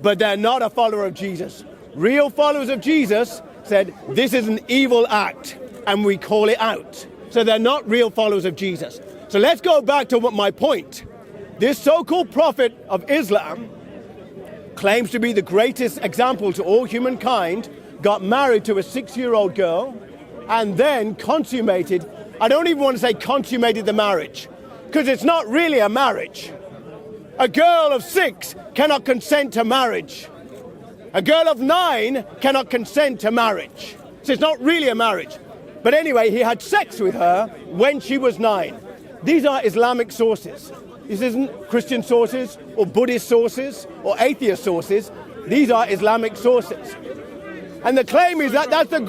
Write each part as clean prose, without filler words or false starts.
but they're not a follower of Jesus. Real followers of Jesus said, this is an evil act, and we call it out. So they're not real followers of Jesus. So let's go back to my point. This so-called prophet of Islam claims to be the greatest example to all humankind, got married to a 6-year-old girl, and then consummated, I don't even want to say consummated the marriage, because it's not really a marriage. A girl of 6 cannot consent to marriage. A girl of 9 cannot consent to marriage. So it's not really a marriage. But anyway, he had sex with her when she was 9. These are Islamic sources. This isn't Christian sources or Buddhist sources or atheist sources. These are Islamic sources. And the claim is that that's the the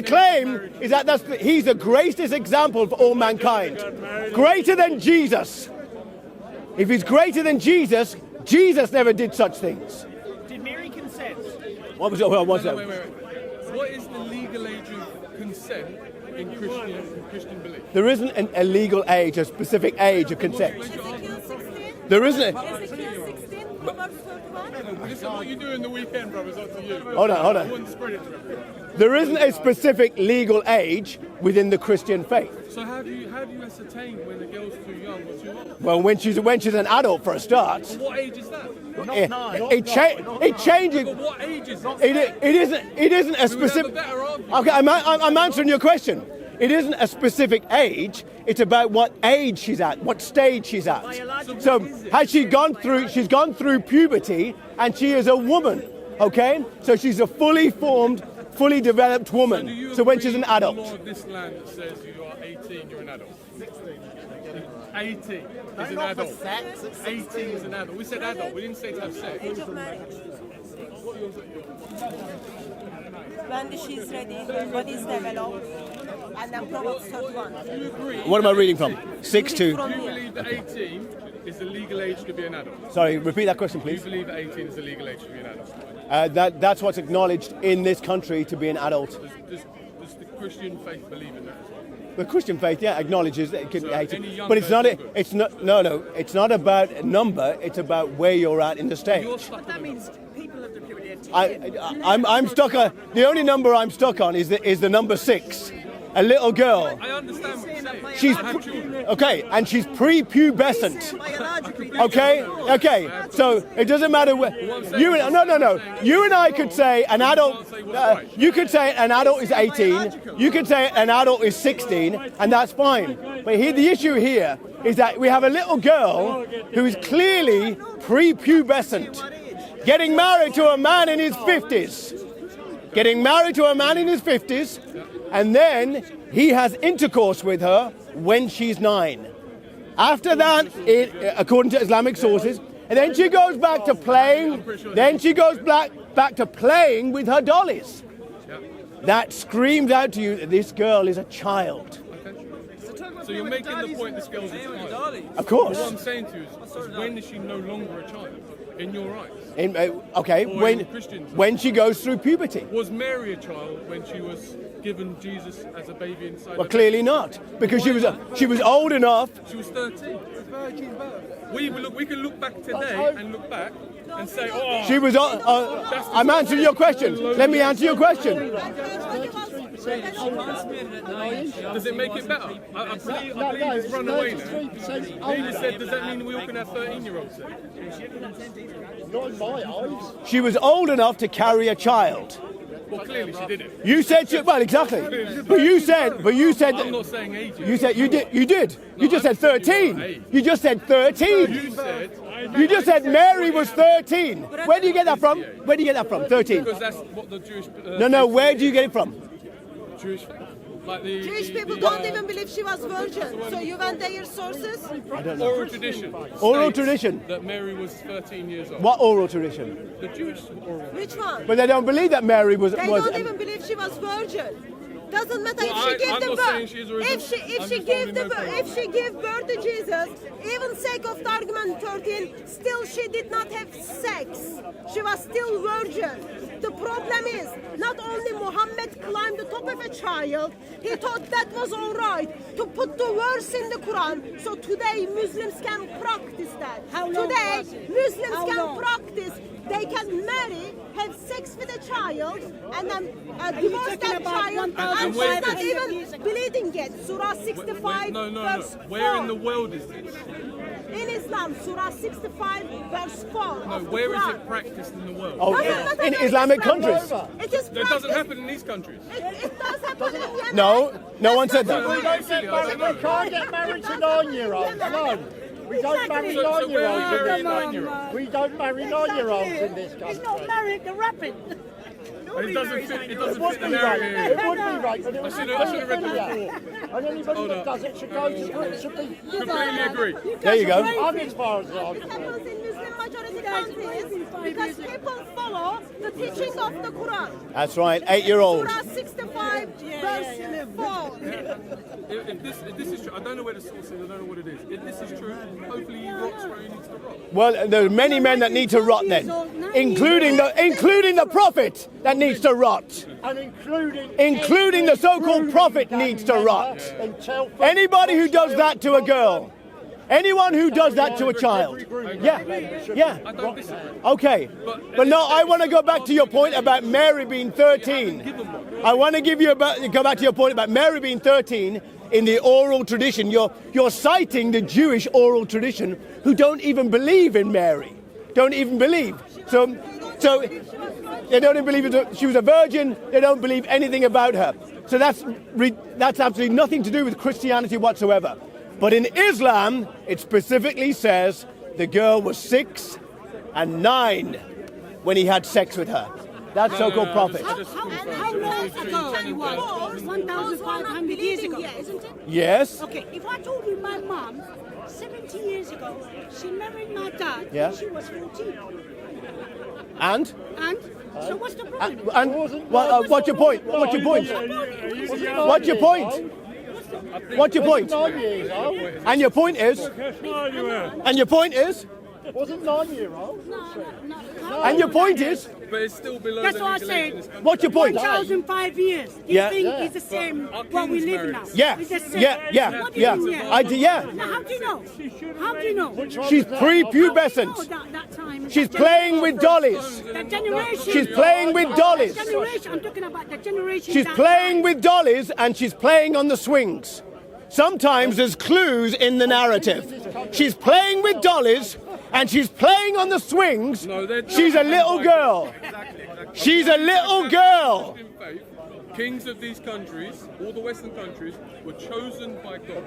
claim is that he's the greatest example for all mankind, greater than Jesus. If he's greater than Jesus, Jesus never did such things. Did Mary consent? What was it? Wait. What is the legal age of consent in Christian belief? There isn't a legal age, a specific age of consent. Ezekiel 16? There isn't. Ezekiel 16? Proverbs 31? Listen, what you do in the weekend, brother, is up to you. Hold on. I wouldn't spread it to everyone. There isn't a specific legal age within the Christian faith. So how do you ascertain when a girl's too young or too old? Well, when she's an adult for a start. What age is that? It changes. But what age is it? It isn't a specific. Okay, I'm answering your question. It isn't a specific age. It's about what age she's at, what stage she's at. So has she gone through? She's gone through puberty, and she is a woman. Okay, so she's a fully formed, fully developed woman. So when she's an adult. The law of this land that says you are 18, you're an adult. 18 is an adult. 18 is an adult. We said adult. We didn't say to have sex. Age of marriage. When she is ready, body is developed, and then Proverbs 31. Do you agree? What am I reading from? 6 Do you to. believe that 18 is the legal age to be an adult? Sorry, repeat that question, Do you please. believe that 18 is the legal age to be an adult? That's what's acknowledged in this country to be an adult. Does the Christian faith believe in that as well? The Christian faith, yeah, acknowledges that it can be So 18, any young but it's not. person could. It's not. No. It's not about a number. It's about where you're at in the stage. You're stuck That on the means people of the period. I'm stuck on. The only number I'm stuck on is the number 6. A little girl. I understand what you're saying. She's I have children. okay, and she's pre-pubescent. Okay. So it doesn't matter where you. No. You and I could say an adult. You could say an adult is 18. You could say an adult is 16, and that's fine. But here, the issue here is that we have a little girl who is clearly pre-pubescent, getting married to a man in his 50s. Getting married to a man in his 50s, and then he has intercourse with her when she's 9. After that, according to Islamic sources, and then she goes back to playing. Then she goes back to playing with her dollies. That screams out to you that this girl is a child. So you're making the point this girl's a child. Of course. What I'm saying to you is when is she no longer a child in your eyes? Okay, Or in Christians' when she goes through puberty. Was Mary a child when she was given Jesus as a baby inside? Well, clearly not, because she was old enough. She was 13. We can look back today and look back and say, oh, She was. I'm answering your question. Let me answer your question. does it make it better? I believe he's run away now. He just said, does that mean we all can have 13-year-olds then? Not in my eyes. She was old enough to carry a child. Well, clearly she did it. You said well, exactly. But you said. I'm not saying age. You said you did. You did. You just said 13. You just said 13. You said. You just said Mary was 13. Where do you get that from? Where do you get that from? 13. Because that's what the Jewish. No. Where do you get it from? Jewish faith. Like the Jewish people don't even believe she was virgin. So you went their sources? oral tradition. Oral states tradition. That Mary was 13 years old. What oral tradition? The Jewish oral. Which one? But they don't believe that Mary was. They don't even believe she was virgin. Doesn't matter Well, if she I'm give the not saying birth. she is or If isn't. she I'm give just the only birth, mentioning. if she give birth to Jesus, even sake of the argument 13, still she did not have sex. She was still virgin. The problem is not only Muhammad climbed the top of a child, he thought that was all right to put the verse in the Quran. So today Muslims can practice that. Today Muslims can practice. They can marry, have sex with a child, and then divorce that child, and she's not even bleeding yet. Surah 65, No. verse 4. Where in the world is this? In Islam, Surah 65, verse 4. No, of the where is Quran. it practiced in the world? Oh, Doesn't matter in where Islamic Islam countries. is. It is That doesn't practiced. happen in these countries. It does happen in Yemen. No one said that. We don't get married. We can't get married to 9-year-olds. No. We don't marry So where are we 9-year-olds. burying 9-year-olds? We don't marry 9-year-olds in this country. He's not married, they're rapping. It doesn't fit It would the be right. narrative. It would be right, but it would should be have read the fair. And anybody that does it should go to should be. Completely agree. There you go. I'm as far as I'm It concerned. happens in Muslim majority countries because people follow the teaching of the Quran. That's right, 8-year-old. Surah 65, verse 4. If this is true, I don't know where the source is, I don't know what it is. If this is true, hopefully he rots where he needs to rot. Well, there are many men that need to rot then, including the prophet that needs to rot. And Including the so-called prophet needs to rot. Anybody who does that to a girl, anyone who does that to a child, yeah. I don't disagree. Okay, but no, I want to go back to your point about Mary being 13. I want to go back to your point about Mary being 13 in the oral tradition. You're citing the Jewish oral tradition, who don't even believe in Mary, don't even believe. So they don't even believe that she was a virgin. They don't believe anything about her. So that's absolutely nothing to do with Christianity whatsoever. But in Islam, it specifically says the girl was 6 and 9 when he had sex with her. That so-called prophet. How long ago it was? 1,500 years ago, isn't it? Yes. Okay, if I told you my mom, 70 years ago, she married my dad Yeah. when she was 14. And So what's the problem? what's your point? What's your point? What's your point? What's your point? 9 years old. And your point is? And your point is? Wasn't 9-year-old. And your point is? But it's still below That's the what I legal age in this said. country. What's your point? 1,005 years. You Yeah. think it's the same Our what we king's live married. now? Yeah, It's the same. yeah. What do you mean, Yeah. Now, how do you know? How do you know? She's How do you know pre-pubescent. that time? She's playing with dollies. That generation. She's playing with dollies. That generation. I'm talking about the generation. She's that playing time. with dollies and she's playing on the swings. Sometimes there's clues in the narrative. She's playing with dollies and she's playing on the swings. She's a little girl. She's a little girl. In faith, kings of these countries, all the Western countries, were chosen by God.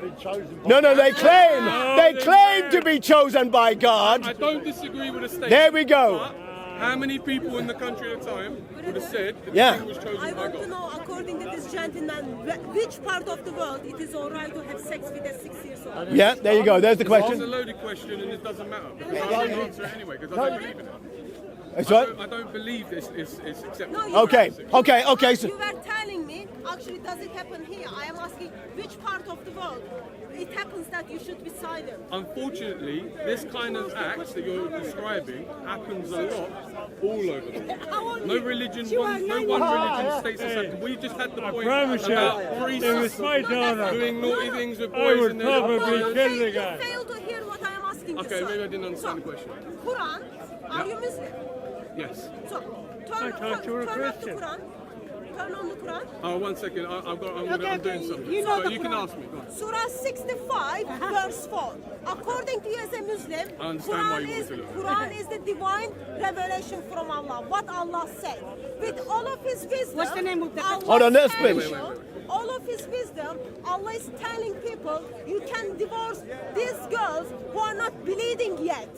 No, they claim to be chosen by I God. don't disagree with the statement. There we go. But how many people in the country at the time would have said the Yeah. king was chosen I by want to God? know, according to this gentleman, which part of the world it is all right to have sex with a 6-year-old? Yeah, there you go. There's the It's a question. loaded question and it doesn't matter. Because I won't answer it anyway because I don't believe in it. That's right. I don't believe this is acceptable. you Okay. So You were telling me, actually, does it happen here? I am asking, which part of the world it happens that you should be silent? Unfortunately, this kind of act that you're describing happens a lot all over the world. No religion, no one religion states this happening. We just had the point about priests doing naughty things with boys in their You fail to hear what I am asking you, Okay, sir. maybe I didn't understand the question. Quran, are you Muslim? Yes. So, turn off the Quran. Turn on the Quran. Oh, 1 second. I'm doing something. You know So the you can Quran. ask me. Go on. Surah 65, verse 4. According to you as a Muslim, I understand why you want to do that. Quran is the divine revelation from Allah. What Allah said. With all of His wisdom. What's the name of the- Allah Hold on, let's tells finish. you, all of His wisdom, Allah is telling people you can divorce these girls who are not bleeding yet.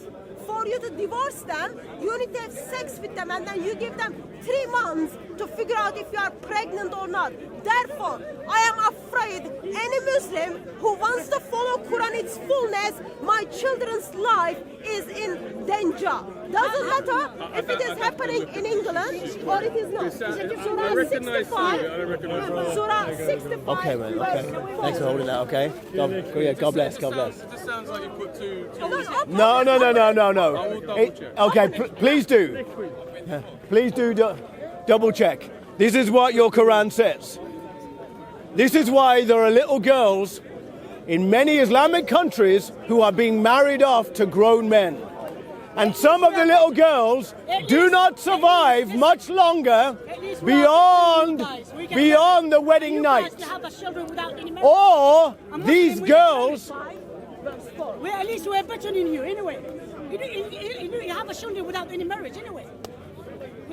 For you to divorce them, you need to have sex with them and then you give them 3 months to figure out if you are pregnant or not. Therefore, I am afraid any Muslim who wants to follow Quran its fullness, my children's life is in danger. danger. Doesn't matter if it is happening in England or it is not. I recognise Syria, I recognise Surah 65. Okay, man. Okay. Thanks for holding that. Okay. God bless. God bless. It just sounds like you put two No. I will double check. Okay, please do. Please do double check. This is what your Quran says. This is why there are little girls in many Islamic countries who are being married off to grown men. And some of the little girls do not survive much longer beyond the wedding night. Or these girls, Well, at least we're better than you anyway. You have a children without any marriage anyway.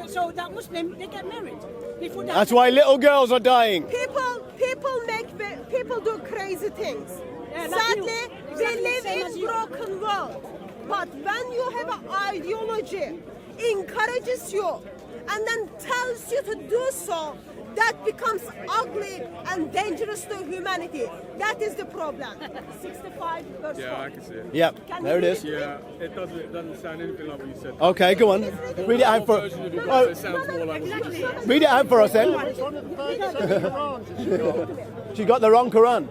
So that Muslim, they get married before that. that's why little girls are dying. People do crazy things. Yeah, like Sadly, you. we Exactly live the same in as you. broken world. But when you have an ideology, encourages you, and then tells you to do so, that becomes ugly and dangerous to humanity. That is the problem. 65 verse 4. Yeah, I can see it. Yep, Can there it you is. read Yeah, it doesn't sound anything like what you said. Okay, go on. Read it out for Version of your oh, voice, it sounds more like what you just said. read it out for us then. It's on the 37 Qurans that she got. She got the wrong Quran.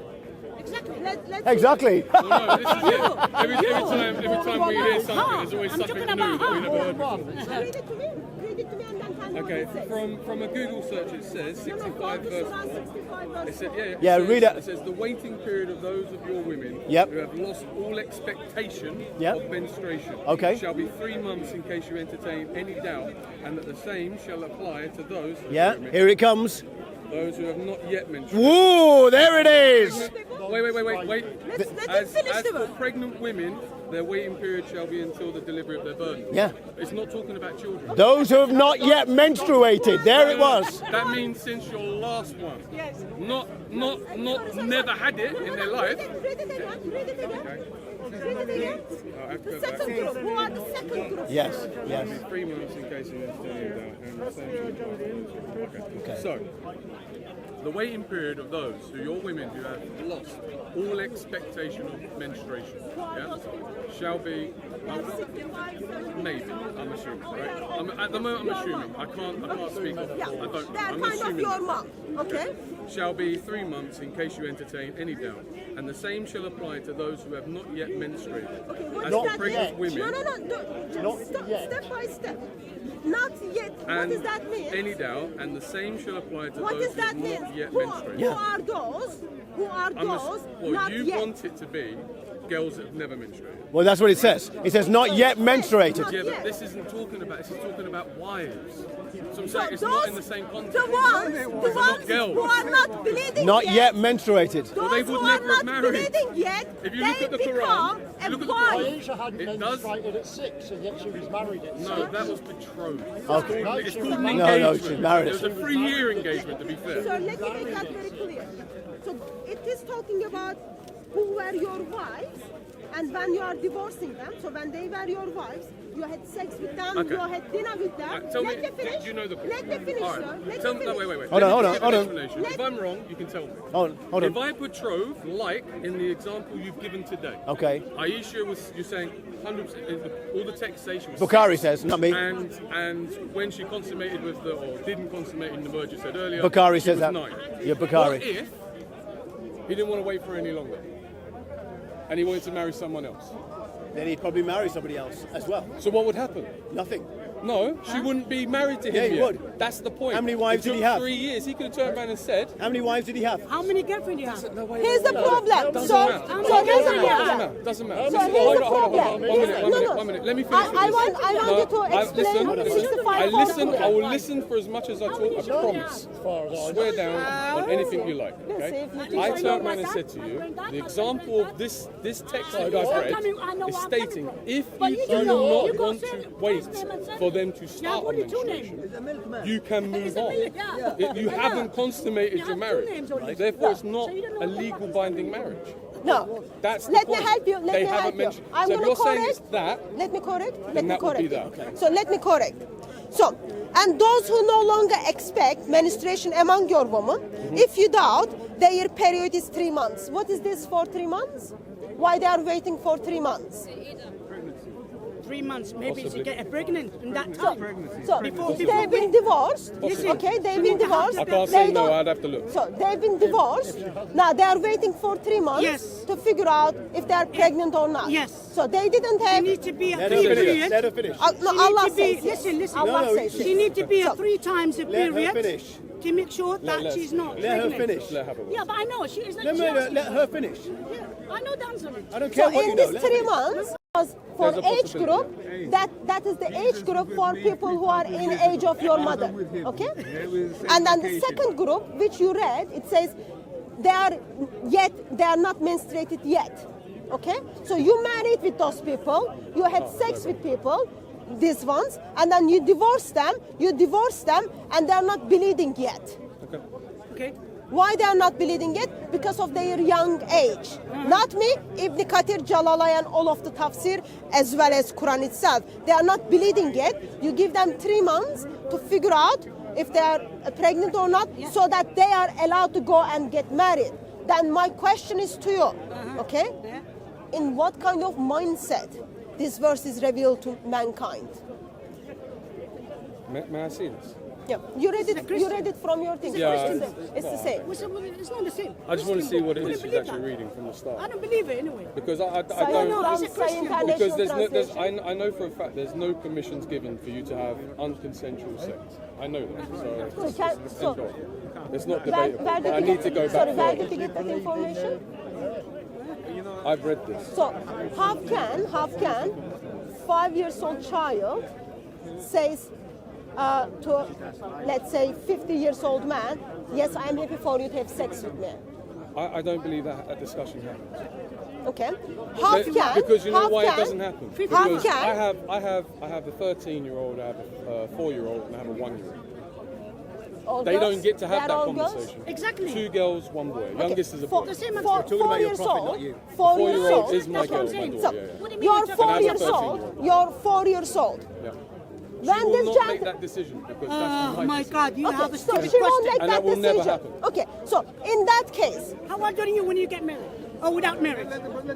Let's Exactly. No, this is it. Every time we hear something, there's always I'm something talking new about that we never heard Well, before. read it to me. Read it to me and then tell me Okay, what it says. from a Google search it says 65 verse 4. 65 verse It said, 4. Yeah, says, read it. It says the waiting period of those of your women Yep. who have lost all expectation Yep. of menstruation Okay. shall be 3 months in case you entertain any doubt, and that the same shall apply to those Yeah, here it comes. those who have not yet menstruated. Woo, there it is. Wait. Let's finish As the for verse. pregnant women, their waiting period shall be until the delivery of their burden. Yeah. It's not talking about children. Those who have not yet menstruated. There it was. That means since your last one. Not never had it in their life. Read it again. Read it again. Okay. Read it again. I have to The go back. second group. Who are the second group? Yes. 3 months in case you entertain doubt, and the same shall apply to those. Okay. So, the waiting period of those who your women who have lost all expectation of menstruation, shall be maybe. I'm assuming, right? At the moment, I'm assuming. I can't speak of. Yeah, I don't. they're I'm kind of assuming. your mom. Okay? Shall be 3 months in case you entertain any doubt, and the same shall apply to those who have not yet menstruated. What As does for that pregnant mean? women, Just step by step. Not yet. What and does that mean? any doubt, and the same shall apply to What those does who have that mean? not yet Who menstruated. are those? Who are those? Well, Not you yet. want it to be girls that have never menstruated. Well, that's what it says. It says not yet menstruated. Yeah, Yes. but this isn't talking about. This is talking about wives. So I'm So saying it's those, not in the same context. the ones girls. who are not bleeding Not yet, yet menstruated. those they who would are never not have married. bleeding yet, If you look they at the Quran, become if you a look at the wife. Quran, Aisha hadn't It does- menstruated at 6, and yet she was married at 6. No, that was betrothed. Okay. It's called an No, engagement. no, she's married. It was a 3-year engagement, to be fair. So let me make that very clear. So it is talking about who were your wives, and when you are divorcing them, so when they were your wives, you had sex with them, Okay. you had dinner with them. Tell Let me, me finish. do you know the Quran? Let me finish, All right. sir. Let Tell me me, no, finish. wait. Hold Let on, me hold give on, an hold on. explanation. If I'm wrong, you can tell me. Hold If on. I betrothed, like in the example you've given today, Okay. Aisha was, you're saying 100%, all the text say she was Bukhari says, not me. and when she consummated with the, or didn't consummate in the merge, you said earlier, Bukhari she says was that. 9. Yeah, Bukhari. What if he didn't want to wait for her any longer, and he wanted to marry someone else? Then he'd probably marry somebody else as well. So what would happen? Nothing. No, she wouldn't be married to him Yeah, he yet. would. That's the point. How many wives It did he took have? 3 years. He could have turned around and said, How many wives did he have? How many girlfriends you have? Here's the problem. Doesn't So matter. here's the problem. Doesn't matter. So Listen, here's the hold on. problem. One minute. Let me finish. I want you to explain Listen, the 65 I listen. formulas. I will listen for as much as I talk. I promise. As far as I know. Swear down on anything you like. Okay? I turned around and said to you, the example of this text that I've read is stating if you do not want to wait for them to start on menstruation, you can move on. You haven't consummated your marriage. Therefore, it's not a legal binding marriage. No. That's the Let me point. help you. Let They me haven't help you. mentioned. I'm So if going you're to saying correct. it's that, Let me correct. Let then me that would be correct. that. So let me correct. So, and those who no longer expect menstruation among your women, if you doubt, their period is 3 months. What is this for 3 months? Why they are waiting for 3 months? 3 months, maybe she get pregnant in that time. So Before they've been divorced. Okay, they've been divorced. I can't They say no, don't- I'd have to look. So they've been divorced. Now they are waiting for 3 months Yes. to figure out if they are pregnant or not. Yes. So they didn't She have. needs to be a Let her finish. period. Let her finish. No, She Allah need to be- says yes. listen. Allah No, says She yes. needs to be So- a 3 times a Let her period finish. to make sure that she's not Let her pregnant. finish. Let her have a word. Yeah, but I know she is not. Let her finish. Yeah, I know the answer. I don't care So what you in know. this Let her 3 finish. months was for There's a age group, possibility. that is the age group for people who are in age of your mother. Okay? And then the second group, which you read, it says they are not menstruated yet. Okay? So you married with those people, you had sex with people, these ones, and then you divorce them, and they're not bleeding yet. Okay. Why they are not bleeding yet? Because of their young age. Not me, Ibn Kathir, Jalalayan, all of the tafsir, as well as Quran itself. They are not bleeding yet. You give them 3 months to figure out if they are pregnant or not, so that they are allowed to go and get married. Then my question is to you, okay? In what kind of mindset this verse is revealed to mankind? May I see this? Yeah, you read it from your thing. Yeah, It's the same. It's not the same. I just want to see what it is Wouldn't she's believe actually that. reading from the I start. don't believe it anyway. Because I Science don't. no, trans- it's a Christian Science book. Because International there's Translation. I know for a fact there's no permissions given for you to have unconsensual sex. I know that. So it's not debatable. But I need to go Sorry, back where did you further. get that information? I've read this. So how can 5 years old child says to, let's say, 50 years old man, yes, I am happy for you to have sex with me. I don't believe that discussion happens. Okay. How can? Because you know how why can, it doesn't happen. How Because can? I have a 13-year-old, I have a 4-year-old, and I have a 1-year-old. all They girls? don't get to have They're that all girls? conversation. Exactly. 2 girls, 1 boy. Youngest is a boy. The same answer. Four about your years prophet, old. not you. 4 years 4-year-old old. is my That's what I'm girl, my saying. daughter. So Yeah, What do you mean you're you're 4 talking- years And I have a old. 13-year-old. You're 4 years old. yeah. When She will this not child make that decision because Oh that's my God, you have a Okay, so stupid she won't question. make And that that will never decision. happen. Okay, so in that case, How old are you when you get married? Or without marriage?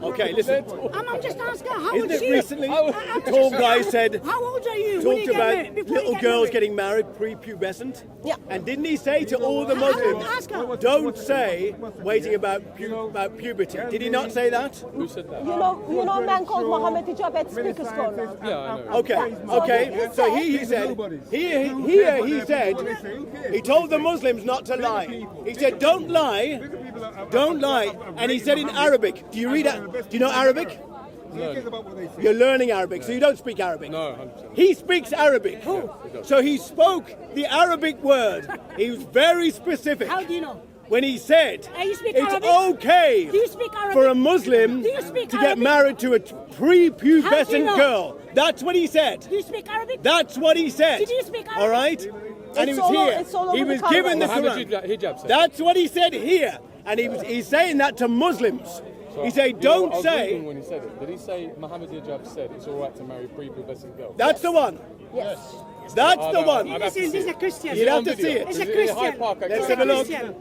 Okay, listen. I'm just asking her, how Isn't old it she? recently I'm a just tall guy asking, said, how old are you when you talked get about married? Before little you get girls married? getting married pre-pubescent? Yeah. And didn't he say to all the I want to Muslims, ask her. don't say waiting about puberty? Did he not say that? Who said that? you know a man called Mohammed Hijab at Speaker's Corner. Yeah, I know. Okay. So he said, he said, he told the Muslims not to lie. He said, don't lie, and he said in Arabic. Do you read it? Do you know Arabic? You're learning Arabic, so you don't speak Arabic. No, 100%. He speaks Arabic. So he spoke the Arabic word. He was very specific. How do you know? When he said You speak it's Arabic? okay Do you speak Arabic? for a Muslim Do you speak to get Arabic? married to a How do pre-pubescent you know? girl. That's what he said. Do you speak Arabic? That's what he said. Did you speak Arabic? All right? And he It's was all o- here. it's all over He the was cover. given the Mohammed Quran. Hijab said. That's what he said here. And he's saying that to Muslims. He said, I don't was say. reading when he said it. Did he say Mohammed Hijab said it's all right to marry pre-pubescent girls? That's the one. Yes. That's the one. I'd have to Listen, see this is a it. Christian. You'd have to On see video. it. It's a Is in Christian. Hyde Park, Let's actually? have a look. Christian.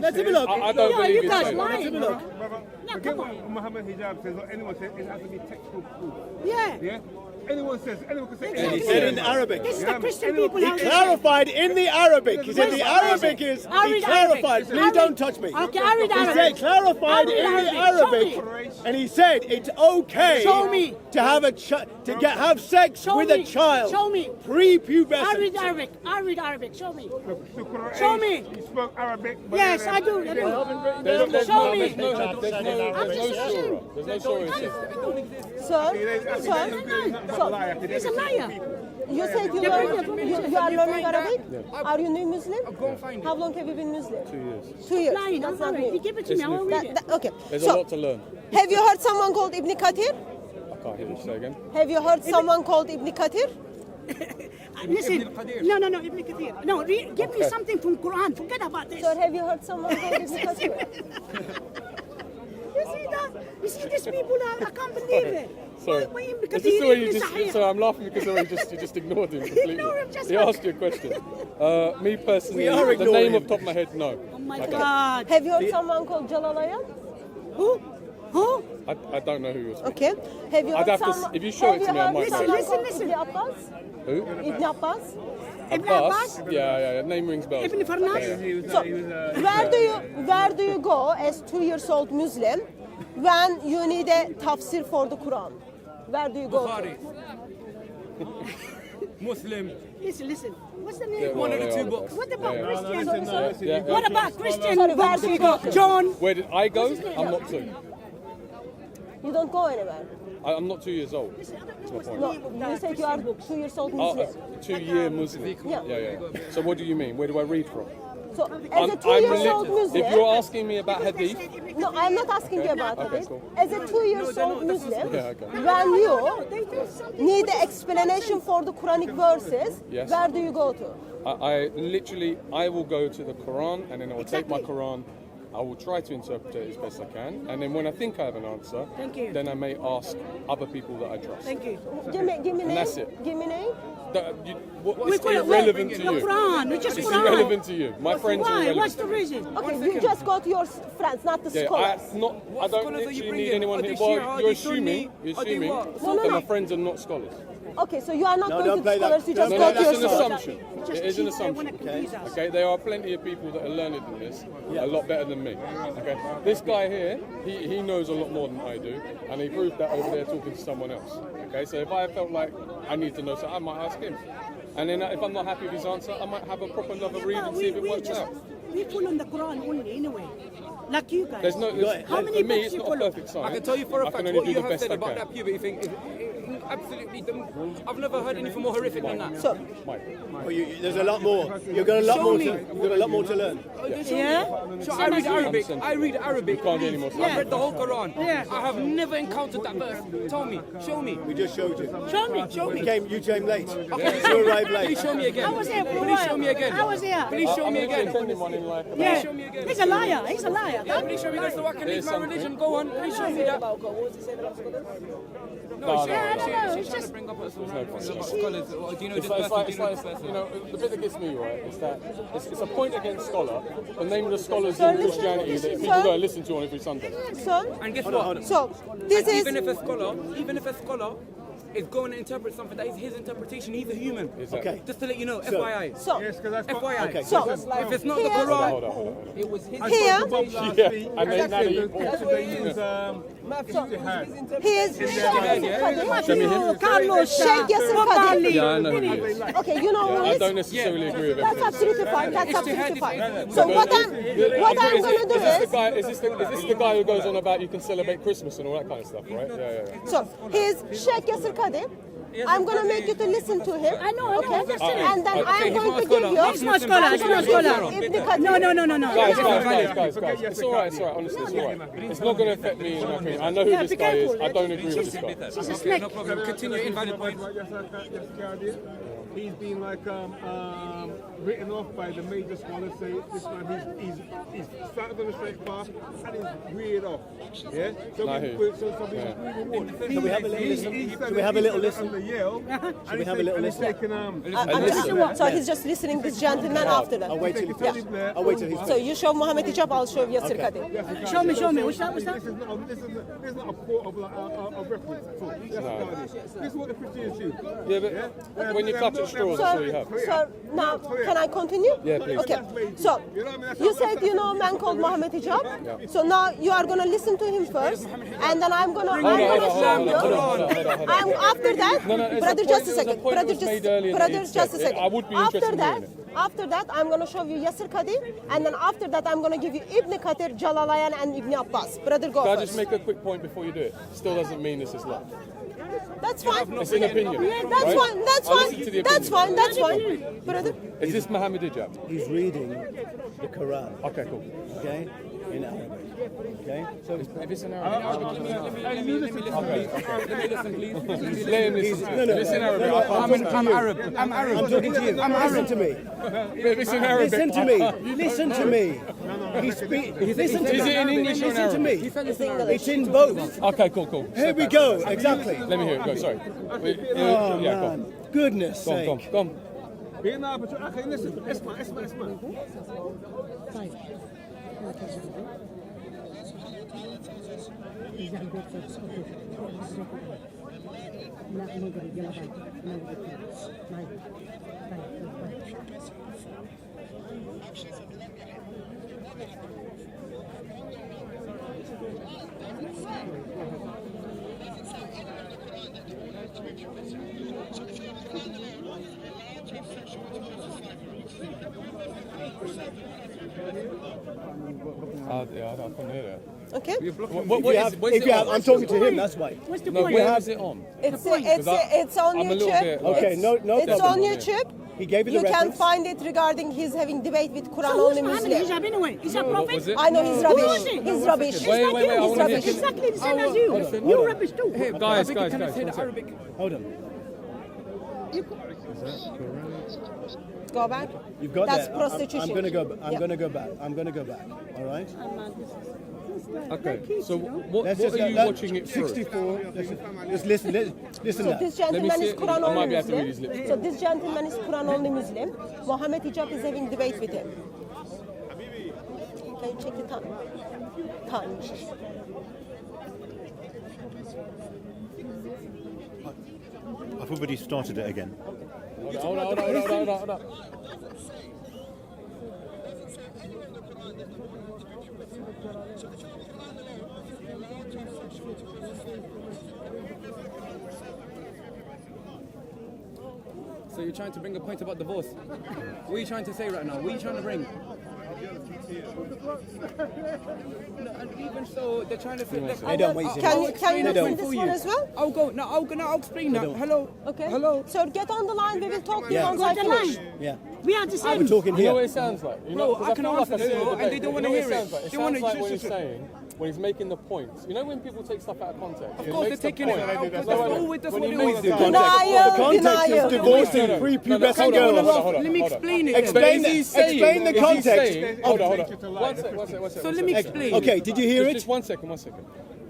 Let's have a look. I don't No, believe you he's guys saying lying. that. Let's have a look. No, Forget come on. what Muhammad Hijab says or anyone says, it has to be textual proof. Yeah. Yeah? Anyone can say And he Exactly. said in Arabic. This is the Christian He people. He how they say. clarified in the Arabic. He said the Arabic is. I He read clarified. Arabic. Please I read- don't touch me. Okay, I read He Arabic. said clarified I read in the Arabic. Arabic, and he said it's okay Show me. to have have sex Show with me. a child. Show me. Pre-pubescent. I read Arabic. I read Arabic. Show me. Quran. Show me. You spoke Arabic. but Yes, then, I do. I do. There's Show no me. surah. There's no surah. in it. Sir, He's a liar. you said you are learning Arabic? Are you new Muslim? How long have you been Muslim? 2 years. 2 years. Lying. That's I'm not sorry. You new. give it to me. I won't read it. Okay. There's a So, lot to learn. have you heard someone called Ibn Kathir? I can't hear you say again. Have you heard someone called Ibn Kathir? Listen. No, Ibn Kathir. No, give me something from Quran. Forget about this. Sir, have you heard someone called Ibn Kathir? You see that? You see these people? I can't believe it. Sorry. Why Ibn Is Kathir this the way Ibn you just? Sahih? So I'm laughing because you just ignored him completely. Ignore him, just He like- asked you a question. Me personally, We are the ignoring name him. off the top of my head, no. Oh my God. Have you heard someone called Jalalayan? Who? Who? I don't know who you're talking Okay. Have you I'd heard have to some? if you show it to me, I might know. Listen. Ibn Abbas? Who? Ibn Abbas? Ibn Abbas? Abbas? Yeah. Name rings bells. Ibn Farnas? So, where do you go as 2-year-old Muslim when you need a tafsir for the Quran? Where do you go? Bukhari. Muslim. Listen. What's the name? Yeah, One of the they two are books. What about Yeah. Christian? Yeah. What about Christian? Sorry, where do you go? John. Where did I go? I'm not 2. You don't go anywhere. I'm not 2 years old. That's my point. No, you said you are 2-year-old Oh, Muslim. 2-year Muslim. Yeah. Yeah. So what do you mean? Where do I read from? So, as a 2-year-old Muslim, If you're asking me about hadith, no, I'm not asking you about Okay, it. cool. As a 2-year-old Muslim, Yeah, okay. when you need an explanation for the Quranic verses, Yes. where do you go to? I will go to the Quran and then I will take my Quran. I will try to interpret it as best I can, and then when I think I have an answer, Thank you. then I may ask other people that I trust. Thank you. Give me name. that's it. Give me name. It's irrelevant to the you. Quran. It's just It's Quran. irrelevant to you. My friends are Why? irrelevant. What's the reason? Okay, you just go to your friends, not the Yeah, scholars. I don't scholars are you literally bringing? need anyone Are here. they Well, Shia? Are you're they Sunni? assuming Are they that what? my friends are not scholars. Okay, so you are not No, going don't to the play that. scholars, you just No, go to That's your an scholars. assumption. It is an assumption. Okay, there are plenty of people that are learned in this, a lot better than me. Okay, this guy here, he knows a lot more than I do, and he proved that over there talking to someone else. Okay, so if I felt like I need to know something, I might ask him. And then if I'm not happy with his answer, I might have a proper another read and see if it works out. We follow the Quran only anyway. Like you guys. There's no, How many for me, books it's you not a follow? perfect science. I can tell you for a I fact can only what do you the have best said I about can. that puberty thing is absolutely. I've never heard anything more horrific than that. So, Mike. Well, there's a lot more. You've got a lot more. You've got a lot more to learn. Yeah? So I read Arabic. I read Arabic. can't get any more I've read the whole Quran. Yeah. I have never encountered that verse. Tell me. Show me. We just showed you. Show me. You came late. You arrived late. Please show me again. I was here for a Please while. show me again. I was here. Please show me again. Attending one in like Yeah. show me again. He's a liar. He's a liar. Yeah, please show me that so I can leave my religion. Go on. Please show me that. No, she's trying to bring up some scholars. Do you know this person? Do you know this person? you know, the bit that gets me right is that it's a point against scholar, the name of the scholars in Christianity that people go and listen to on every Sunday. so, And guess what? so, this is... Even if a scholar is going to interpret something that is his interpretation, he's a human. Okay. Just to let you know, FYI. So, FYI. Okay. so, If it's not the Here- Quran, Hold on. it was his. here, Yeah, and then now you he is Sheikh You, Carlos, Yasser Qadi. Yeah, I know who he is. Okay, you know who I he is? don't necessarily agree with That's everything. absolutely fine. That's absolutely fine. But So what I'm going to do is is, this the guy who goes on about you can celebrate Christmas and all that kind of stuff, right? Yeah. so he's Sheikh Yasser Qadi. I'm going to make you to listen to him. I know, Okay, I'm just saying. and then I'm he's going not to a give scholar. you. He's not scholar, he's not scholar. Ibn Qadi. No. Guys, it's all right. Honestly, it's all right. It's not going to affect me in my opinion. I know who this be guy is. careful. I don't agree with this guy. She's a snake. No problem. Continue your invalid point. He's been like written off by the major scholars. Say this man, he's started on the straight path and he's weird off. Yeah. So I hear you. Can we have a little listen? Can we have a little listen? Should we have a little listen? So he's just listening this gentleman after that. I'll wait till he finishes. I'll wait till he's So finished. you show Muhammad Hijab, I'll show Yasser Qadi. Show me. What's that? This is not a port of a reference at all. This is what the Christians do. Yeah, but when you clutch at straws, that's all you have. So now, can I continue? Yeah, please. Okay. So you said you know a man called Muhammad Hijab. So now you are gonna listen to him first, and then I'm gonna show you. I'm after that. Brother, just a second. Brother, just a second. I would be interested in hearing it. After that, I'm gonna show you Yasser Qadi, and then after that, I'm gonna give you Ibn Kathir, Jalalayan, and Ibn Abbas. Brother, go Can I first. just make a quick point before you do it? Still doesn't mean this is love. That's fine. It's an opinion. That's right? fine. That's I'll fine. listen to the That's opinion. fine. That's fine. Brother. Is this Muhammad Hijab? He's reading the Quran. Okay, cool. Okay, in Arabic. Okay, so If it's in Arabic, Let me listen, please. let him listen. Listen Arabic. I can't understand. I'm Arab. I'm Arab. I'm talking to you. Listen to me. If it's in Arabic, Listen to me. Listen to me. Listen to Is me. it in English or in Listen to me. Arabic? It's in both. Okay, cool. Here we go. Exactly. Let me hear it. Go. Sorry. Oh Yeah, go. man. Goodness Go sake. on. Go on. Listen, اسمع. Yeah, I couldn't hear that. Okay. I'm talking to him, that's why. What's the No, point? where is it on? It's on I'm a little YouTube. bit, like- Okay, no It's problem. on YouTube. He gave you the You can reference. find it regarding his having debate with Quran So who's only Muhammad Muslim. hijab anyway? Is that prophet? was it? I know he's Who rubbish. is it? He's rubbish. It's Wait, like wait, you. I He's wanna hear- rubbish. Exactly the same as you. Listen, You're hold on. rubbish too. Hey, guys, Can I say one the second. Arabic? Hold on. Go back. You've got That's that. prostitution. I'm gonna go. I'm Yeah. gonna go back. I'm gonna go back. All right. Okay, so what Let's are just you watching it through? 64. Just listen. Listen. So That. this Let me gentleman see is it. Quran I might only be able to read his Muslim. lips. So this gentleman is Quran only Muslim. Mohammed hijab is having debate with him. Can you check the time? Time. I've already started it again. Hold on. So you're trying to bring a point about divorce? What are you trying to say right now? What are you trying to bring? No, and even so, they're trying to say. They don't waste Can you explain listen it this for one you. as well? I'll explain that. Hello. Okay. Hello. So get on the line. We will talk to you Yeah. once I Got the finish. line. Yeah. We are the same. We're talking You know here. what it sounds like? You know, No, 'cause I can feel like answer I've seen this, the and debate. they don't You wanna know what hear it. sounds like? It They sounds wanna- like when he's saying, when he's making the points. You know when people take stuff out of context? Of course they're taking it out. That's When what he they always makes do. the Denial, The context denial. is divorcing No, pre-pubescent hold on, girls. hold on. Let me explain it. Explain But the- is he saying- explain the is he context. saying- Hold on. One second. So let me explain. Okay, did you hear Just it? one second.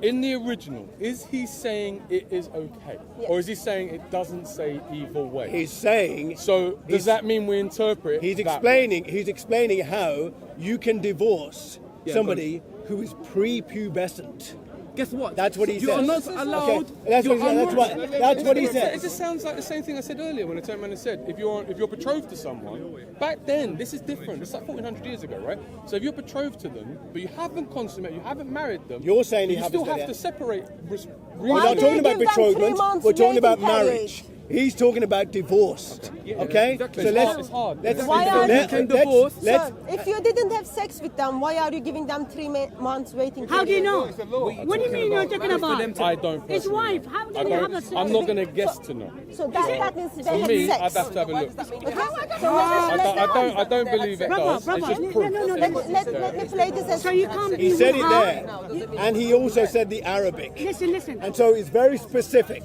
In the original, is he saying it is okay? Or is he saying it doesn't say either way? He's saying. So does that mean we interpret He's that explaining. He's explaining how you can divorce somebody who is pre-pubescent. Guess what? That's what he You says. are not allowed. Okay, that's what he said. That's what he It says. just sounds like the same thing I said earlier when I turned around and said, if you're betrothed to someone, back then, this is different. It's like 1400 years ago, right? So if you're betrothed to them, but you haven't consummated, you haven't married them, You're saying you you haven't still said have that. to separate. We're Why not do talking you about give them 3 betrothment. months We're talking about waiting period? marriage. He's talking about divorce. Okay? exactly. So It's hard. let's Why are you can divorce? let's So, if you didn't have sex with them, why are you giving them 3 months waiting How do you period? know? What do you mean you're talking about? I don't. His personally wife. know. How I can you have a don't. sex? I'm not going to guess to know. So that means they For had me, sex. I'd have to have a look. Okay? So I don't believe it does. Brother, It's just no, proof. no, no, let me play this as So you can't He be said with it her. there. And he also said the Arabic. Listen. And so it's very specific.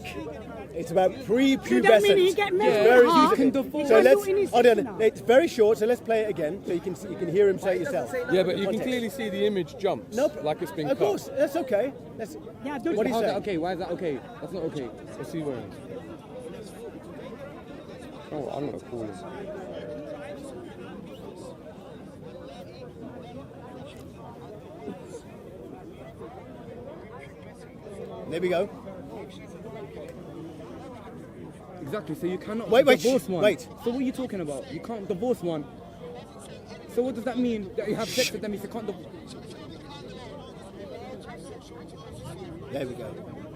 It's about pre-pubescent. So that mean he get married It's very to her? specific. He can So do let's it in his hold on. sister. It's very short, so let's play it again so you can hear him say it yourself. Yeah, but you can Context. clearly see the image jumps. Nope. Like it's been Of cut. course, that's okay. Yeah, do What it. he How's that say? okay? Why is that okay? That's not okay. What's he wearing? Oh, I'm going to call him. There we go. Exactly. So you cannot Wait, divorce one. wait. So what are you talking about? You can't divorce one. So what does that mean? That you have sex with them if you can't divorce? There we go.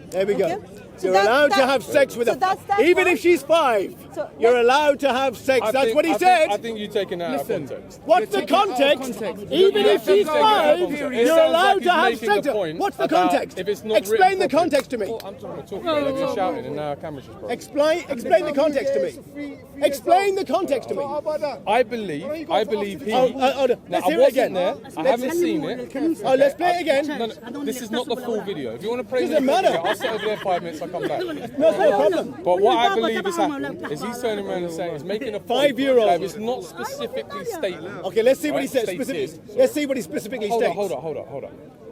There we go. Okay. So You're that- allowed to that- have sex with so her. that's Even one. if she's 5. So You're let's- allowed to have sex. That's what he said. I think you're taking that out of Listen. context. What's the You're taking it out of context? context. Even You if have to she's take it out of 5, context. It you're sounds allowed like to have he's making sex. a point What's the about context? if it's not Explain written the properly. context to me. Oh, I'm trying to talk about it. You're shouting and now our camera's just broken. Explain the context to me. Explain the context to me. How about that? I believe he. Hold on. Now, Let's I hear it wasn't again. there. I haven't seen it. Oh, let's play it again. No, this is not the full video. If you want to play the Doesn't full matter. video, I'll sit over there 5 minutes. I'll come back. No, it's no problem. But what I believe is happening is he's turning around and saying he's making a point 5-year-old. that it's not specifically stated. Okay, let's see what he said Right, specifically. stated. Let's see what he specifically Hold states. on.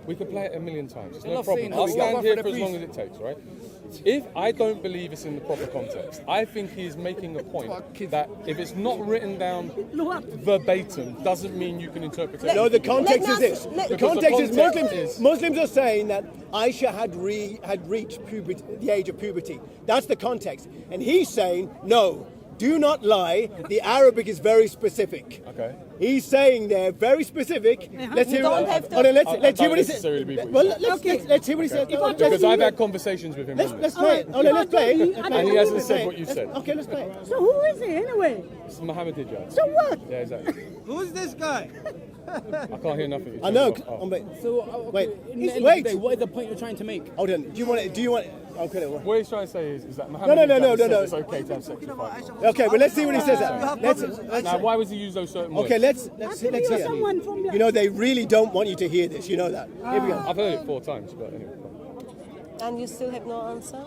We could play it a million times. It's I no love problem. saying I'll that. stand Go here for for the as long as priest. it takes, right? If I don't believe it's in the proper context, I think he's making a point that if it's not written down verbatim, doesn't mean you can interpret it. No, the context Let is me this. ask- The Because the context is context Muslims. is- Muslims are saying that Aisha had reached puberty, the age of puberty. That's the context. And he's saying, no, do not lie. The Arabic is very specific. Okay. He's saying they're very specific. Let's hear. don't have to- Hold on, let's I hear what he don't says. necessarily believe what he Well, said. let's hear what he says. Because I've had conversations with him on Let's this. play it. Oh no, let's play it. And he hasn't said what you said. Okay, let's play it. So who is he anyway? It's Muhammad Hijaz. So what? Yeah, exactly. Who's this guy? I can't hear nothing. I know. Oh. So, Wait. in the end Wait. of the day, what is the point you're trying to make? Hold on. Do you want? Okay. What he's trying to say is that Muhammad No. Hijaz said No. it's okay to have sex with five. Okay, but let's see what he says. Let's Now, why was he use those certain words? okay. Let's You're hear. someone from your... You know they really don't want you to hear this. You know that. Here we go. I've heard it 4 times, but anyway. And you still have no answer?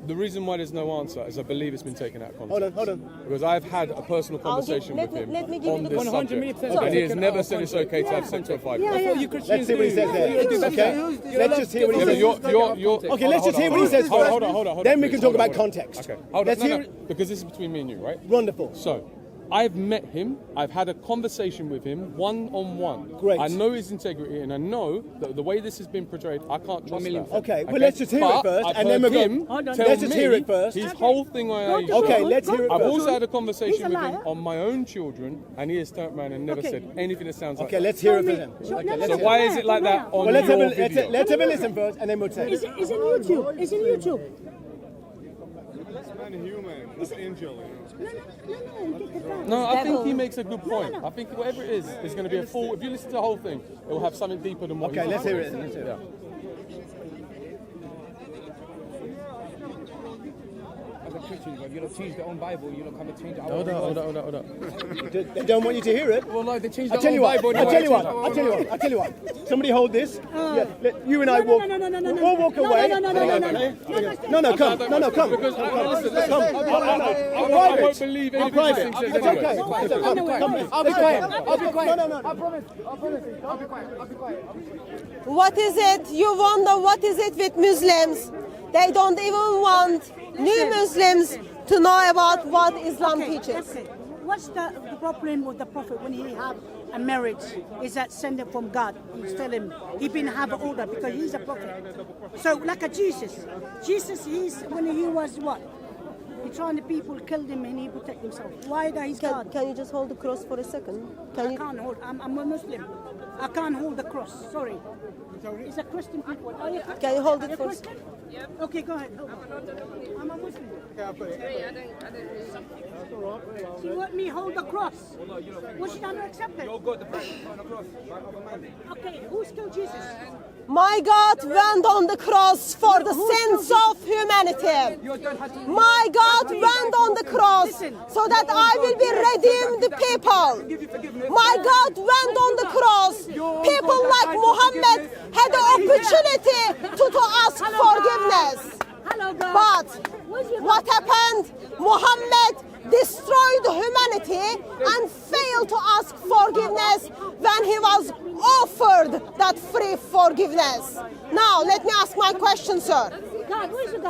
The reason why there's no answer is I believe it's been taken out of context. Hold on. Because I've had a personal I'll give- conversation let with me- him let me give you on the this 100 subject, million and he has taken never out said of it's okay to have sex with 5. Yeah, That's what yeah. you Christians Let's see what he do. says there. You do the Okay. best. Let's just hear what he Yeah, but says. you're Okay, let's just hear what he says first. Hold on. Then we can please. talk Hold on, about hold on. context. Okay, hold Let's on. hear No, because this is between me and you, right? Wonderful. So, I've met him, I've had a conversation with him one-on-one. Great. I know his integrity, and I know that the way this has been portrayed, I can't trust that. Okay, well, let's just hear it But first, I've and then heard we'll go. him Hold on. tell Let's just me hear it first. His whole thing on Aisha. Okay, let's hear it I've first. also had a He's conversation a with him liar. on my own children, and he has turned around and never Okay. said anything that sounds like Okay, that. let's hear it Show first. me. Then. Show- Okay, no, let's So hear why it. is it like that on Well, let's have your a video? let's have a listen first, and then we'll say. It's in YouTube. It's in YouTube. This man human, this angel, you know. No, get it down. No, I think Devil. he makes a good point. I think whatever it is going to be a full. If you listen to the whole thing, it will have something deeper than what. Okay, he let's said. hear it. Let's hear it. Yeah. As a Christian, you don't change their own Bible, you don't come and change our Hold own. on. They don't want you to hear it. Well, like, they changed I'll their tell own you what. Bible. I'll tell you what. Somebody hold this. Yeah, you and I No, walk. no. We'll walk away. No. No, come. Because listen, Come. I won't believe anything this thing says It's anyway. okay. Come. I'll be quiet. I'll be quiet. No. I promise. I'll be quiet. What is it? You wonder what is it with Muslims? They don't even want new Muslims to know about what Islam teaches. Okay. What's the problem with the Prophet when he have a marriage? Is that sent it from God? He's telling him he been have an order because he's a prophet. So like a Jesus. Jesus, when he was what? He trying to people killed him and he protect himself. Why that he's God? Can you just hold the cross for a second? I can't hold. I'm a Muslim. I can't hold the cross. Sorry. It's a Christian people. Are you? Can you hold it You're for? Christian? Okay, go ahead. I'm a Muslim. So you want me hold the cross? Well, should I not accept it? Okay, who's killed Jesus? My God went on the cross for the sins of humanity. My God went on the cross so that I will be redeemed people. My God went on the cross. People like Muhammad had the opportunity to ask forgiveness. Hello, God. But what happened? Muhammad destroyed humanity and failed to ask forgiveness when he was offered that free forgiveness. Now, let me ask my question, sir. God, who is the God?